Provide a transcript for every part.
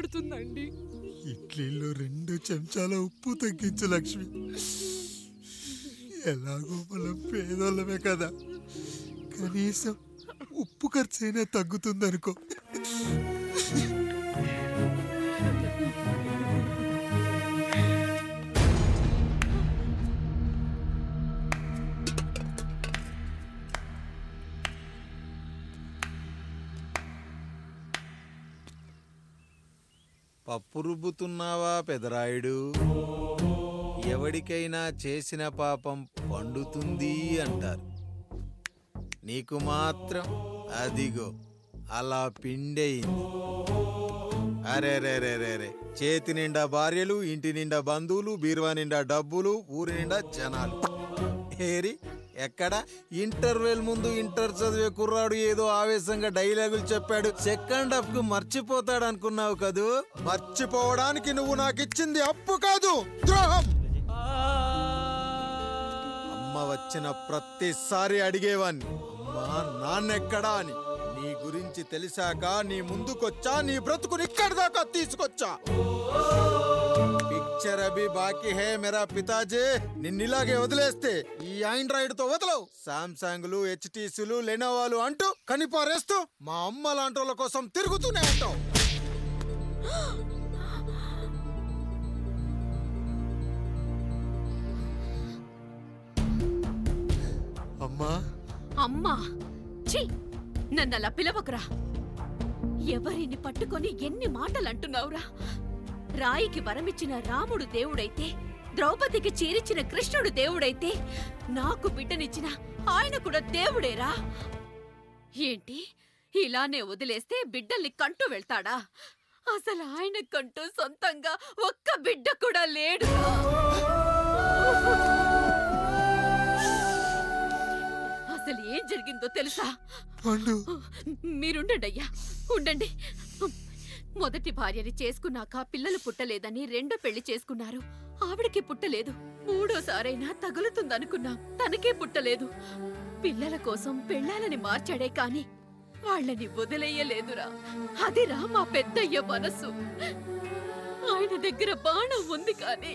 పడుతుందండి. ఇడ్లీలో 2 చెంచాల ఉప్పు తగ్గించు లక్ష్మి. ఎలాగో మనం పేదోళ్ళమే కదా, కనీసం ఉప్పు ఖర్చైనా తగ్గుతుందనుకో. పప్పు రుబ్బుతున్నావా పెదరాయుడు? ఎవడికైనా చేసిన పాపం పండుతుంది అంటారు. నీకు మాత్రం అదిగో అలా పిండయింది. అరే రే రే రే రే, చేతి నిండా భార్యలు, ఇంటి నిండా బంధువులు, బీరువా నిండా డబ్బులు, ఊరి నిండా జనాలు. ఏరి ఎక్కడ? ఇంటర్వెల్ ముందు ఇంటర్ చదివే కుర్రాడు ఏదో ఆవేశంగా డైలాగులు చెప్పాడు, సెకండ్ హాఫ్ కు మర్చిపోతాడు అనుకున్నావు కదూ? మర్చిపోవడానికి నువ్వు నాకు ఇచ్చింది అప్పు కాదు, ద్రోహం. అమ్మ వచ్చిన ప్రతిసారి అడిగేవాన్ని, అమ్మా నాన్నెక్కడా అని. నీ గురించి తెలిసాక నీ ముందుకొచ్చా, నీ బ్రతుకుని ఇక్కడి దాకా తీసుకొచ్చా. పిక్చర్ అభి బాకీ హే మేరా పితాజీ. నిన్నిలాగే వదిలేస్తే ఈ ఆండ్రాయిడ్ తో వదలవు. సామ్సంగ్లు, హెచ్టీసీలు, లెనోవాలు అంటూ కనిపారేస్తూ మా అమ్మ లాంటోళ్ళ కోసం తిరుగుతూనే ఉంటావు. అమ్మా అమ్మా, ఛీ, నన్నలా పిలవకురా. ఎవరిని పట్టుకొని ఎన్ని మాటలు అంటున్నావురా? రాయికి వరమిచ్చిన రాముడు దేవుడైతే, ద్రౌపదికి చీరిచ్చిన కృష్ణుడు దేవుడైతే, నాకు బిడ్డనిచ్చిన ఆయన కూడా దేవుడేరా. ఏంటి, ఇలానే వదిలేస్తే బిడ్డల్ని కంటూ వెళ్తాడా? అసలు ఆయన కంటూ సొంతంగా ఒక్క బిడ్డ కూడా లేడు. అసలు ఏం జరిగిందో తెలుసా? మీరుండండి అయ్యా, ఉండండి. మొదటి భార్యని చేసుకున్నాక పిల్లలు పుట్టలేదని రెండో పెళ్లి చేసుకున్నారు. ఆవిడకి పుట్టలేదు. మూడోసారైనా తగులుతుందనుకున్నాం, తనకే పుట్టలేదు. పిల్లల కోసం పెళ్ళాలని మార్చాడే కాని వాళ్ళని వదిలేయలేదురా. అదిరా మా పెద్దయ్య మనసు. ఆయన దగ్గర బాణం ఉంది కానీ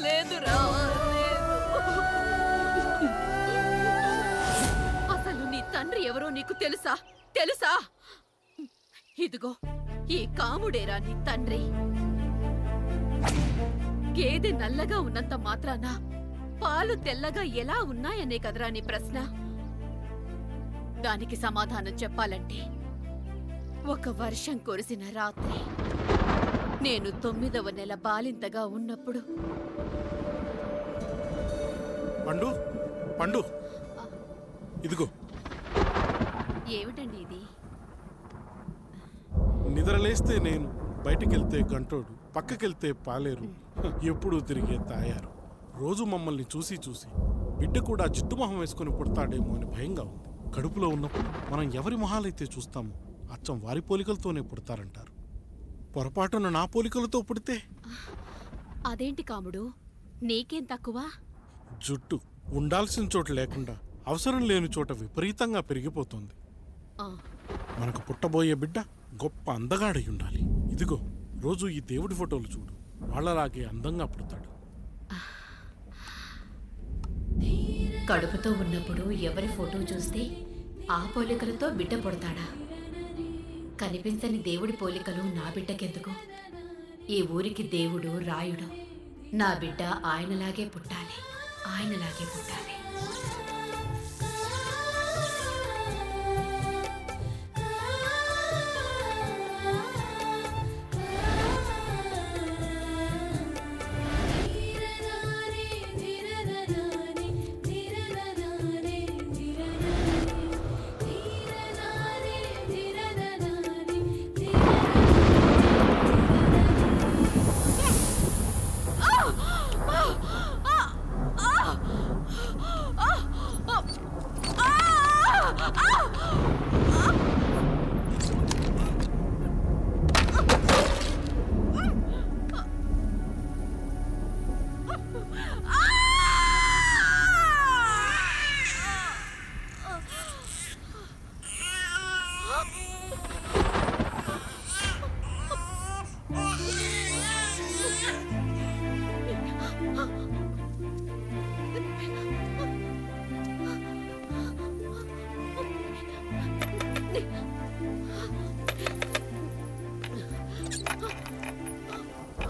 లేదురా, లేదు. అసలు నీ తండ్రి ఎవరో నీకు తెలుసా? తెలుసా? ఇదిగో ఈ కాముడేరా నీ తండ్రి. గేదె నల్లగా ఉన్నంత మాత్రాన పాలు తెల్లగా ఎలా ఉన్నాయనే కదరా నీ ప్రశ్న. దానికి సమాధానం చెప్పాలంటే, ఒక వర్షం కురిసిన రాత్రి నేను 9వ నెల బాలింతగా ఉన్నప్పుడు. పండు పండు, ఇదిగో. ఏమిటండి ఇది? నిద్రలేస్తే నేను, బయటికెళ్తే గంటోడు, పక్కకెళ్తే పాలేరు, ఎప్పుడూ తిరిగే తాయారు. రోజు మమ్మల్ని చూసి చూసి బిడ్డ కూడా జిడ్డు మొహం వేసుకుని పుడతాడేమో అని భయంగా ఉంది. కడుపులో ఉన్నప్పుడు మనం ఎవరి మొహాలైతే చూస్తామో అచ్చం వారి పోలికలతోనే పుడతారంటారు. పొరపాటున నా పోలికలతో పుడితే? అదేంటి కాముడు, నీకేం తక్కువ? జుట్టు ఉండాల్సిన చోట లేకుండా అవసరం లేని చోట విపరీతంగా పెరిగిపోతుంది. మనకు పుట్టబోయే బిడ్డ గొప్ప అందగాడై ఉండాలి. ఇదిగో రోజు ఈ దేవుడి ఫోటోలు చూడు, వాళ్ళలాగే అందంగా పుడతాడు. కడుపుతో ఉన్నప్పుడు ఎవరి ఫోటో చూస్తే ఆ పోలికలతో బిడ్డ పుడతాడా? కనిపించని దేవుడి పోలికలు నా బిడ్డకెందుకు? ఈ ఊరికి దేవుడు రాయుడు. నా బిడ్డ ఆయనలాగే పుట్టాలి, ఆయనలాగే పుట్టాలి.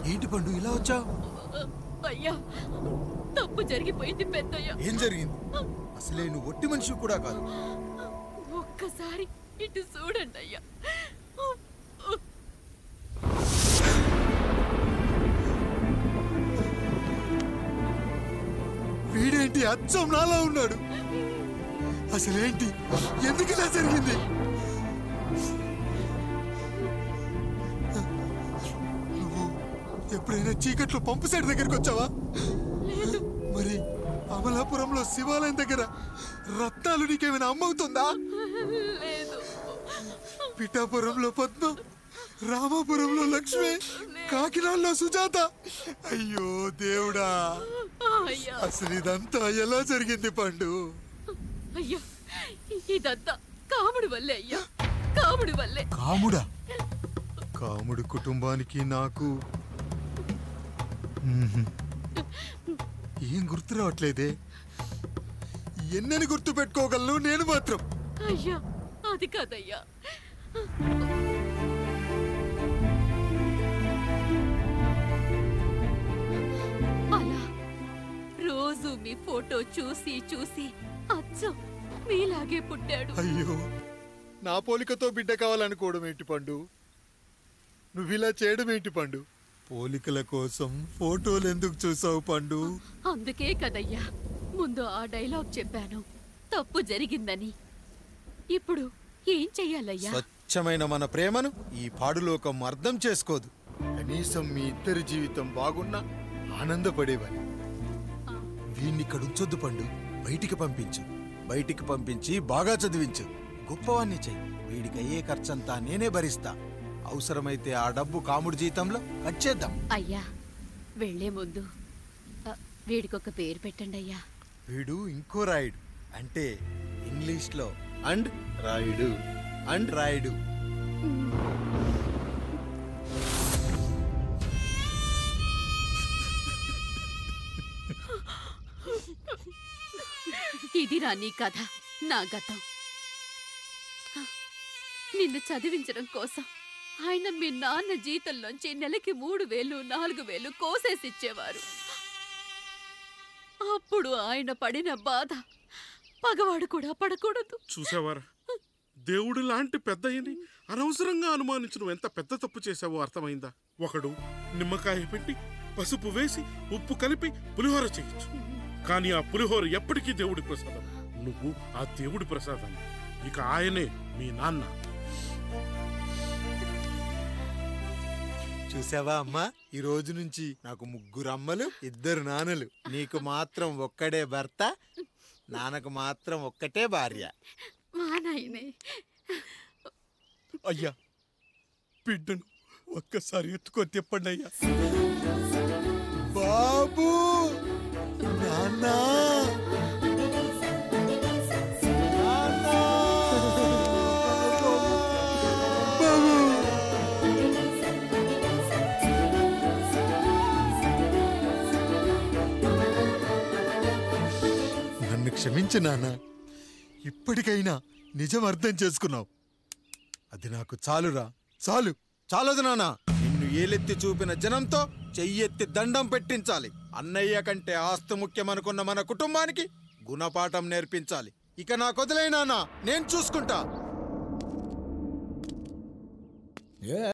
ఏంటి పండు ఇలా వచ్చావు? అయ్యా, తప్పు జరిగిపోయింది పెద్దయ్య. ఏం జరిగింది? అసలే నువ్వు ఒట్టి మనిషి కూడా కాదు. ఒక్కసారి ఇటు చూడండి అయ్యా. వీడేంటి అచ్చం నాలా ఉన్నాడు? అసలేంటి? ఎందుకు ఇలా జరిగింది? నువ్వు ఎప్పుడైనా చీకట్లో పంపు సైడ్ దగ్గరికి వచ్చావా? మరి అమలాపురంలో శివాలయం దగ్గర రత్నాలు నీకేమైనా అమ్మవుతుందా? లేదు. పిఠాపురంలో పద్మ, రామాపురంలో లక్ష్మి, కాకినాడలో సుజాత. అయ్యో దేవుడా, అయ్యా, అసలు ఇదంతా ఎలా జరిగింది పండు? అయ్యా, ఇదంతా కాముడి వల్లే అయ్యా, కాముడి వల్లే. కాముడా? కాముడు కుటుంబానికి నాకు ఏం గుర్తు రావట్లేదే. ఎన్నని గుర్తు పెట్టుకోగలను నేను మాత్రం. అయ్యా, అది కాదయ్యా. అలా రోజు మీ ఫోటో చూసి చూసి అచ్చం మీలాగే పుట్టాడు. అయ్యో, నా పోలికతో బిడ్డ కావాలనుకోవడం ఏంటి పండు? నువ్విలా చేయడం ఏంటి పండు? పోలికల కోసం ఫోటోలు ఎందుకు చూసావు పండు? అందుకే కదయ్యా ముందు ఆ డైలాగ్ చెప్పాను, తప్పు జరిగిందని. ఇప్పుడు ఏం చెయ్యాలయ్యా? స్వచ్ఛమైన మన ప్రేమను ఈ పాడులోకం అర్థం చేసుకోదు. కనీసం మీ ఇద్దరి జీవితం బాగున్నా ఆనందపడేవాని. వీణ్ణి ఇక్కడ ఉంచొద్దు పండు. బయటికి పంపించు. బయటికి పంపించి బాగా చదివించు. గొప్పవాణ్ణి చెయ్యి. వీడికి అయ్యే ఖర్చంతా నేనే భరిస్తా. అవసరమైతే ఆ డబ్బు కాముడి జీతంలో కట్ చేద్దాం. అయ్యా, వెళ్లే ముందు వీడికొక పేరు పెట్టండి అయ్యా. వీడు ఇంకో రాయుడు, అంటే ఇంగ్లీష్ లో అండ్ రాయుడు, అండ్ రాయుడు. ఇది రా నీ కథ, నా గతం. నిన్ను చదివించడం కోసం ఆయన మీ నాన్న జీతంలోంచి నెలకి 3,000, 4,000 కోసేసిచ్చేవారు. అప్పుడు ఆయన పడిన బాధ పగవాడు కూడా పడకూడదు. చూసావారా, దేవుడు లాంటి పెద్దయ్యని అనవసరంగా అనుమానించు ఎంత పెద్ద తప్పు చేశావో అర్థమైందా? ఒకడు నిమ్మకాయ పెట్టి పసుపు వేసి ఉప్పు కలిపి పులిహోర చేయొచ్చు, కానీ ఆ పులిహోర ఎప్పటికీ దేవుడి ప్రసాదం. నువ్వు ఆ దేవుడి ప్రసాదాన్ని, ఇక ఆయనే మీ నాన్న. చూసావా అమ్మా, ఈ రోజు నుంచి నాకు 3 అమ్మలు, 2 నాన్నలు. నీకు మాత్రం ఒక్కడే భర్త, నాన్నకు మాత్రం ఒక్కటే భార్య. మా నాయనే. అయ్యా, బిడ్డను ఒక్కసారి ఎత్తుకొని తిప్పండి అయ్యా. బాబు, నాన్నా, నన్ను క్షమించు నాన్న. ఇప్పటికైనా నిజం అర్థం చేసుకున్నావు. అది నాకు చాలురా, చాలు. చాలదు నాన్న. నిన్ను ఏలెత్తి చూపిన జనంతో చెయ్యెత్తి దండం పెట్టించాలి. అన్నయ్య కంటే ఆస్తి ముఖ్యమనుకున్న మన కుటుంబానికి గుణపాఠం నేర్పించాలి. ఇక నాకు వదిలేయ్ నాన్న, నేను చూసుకుంటా.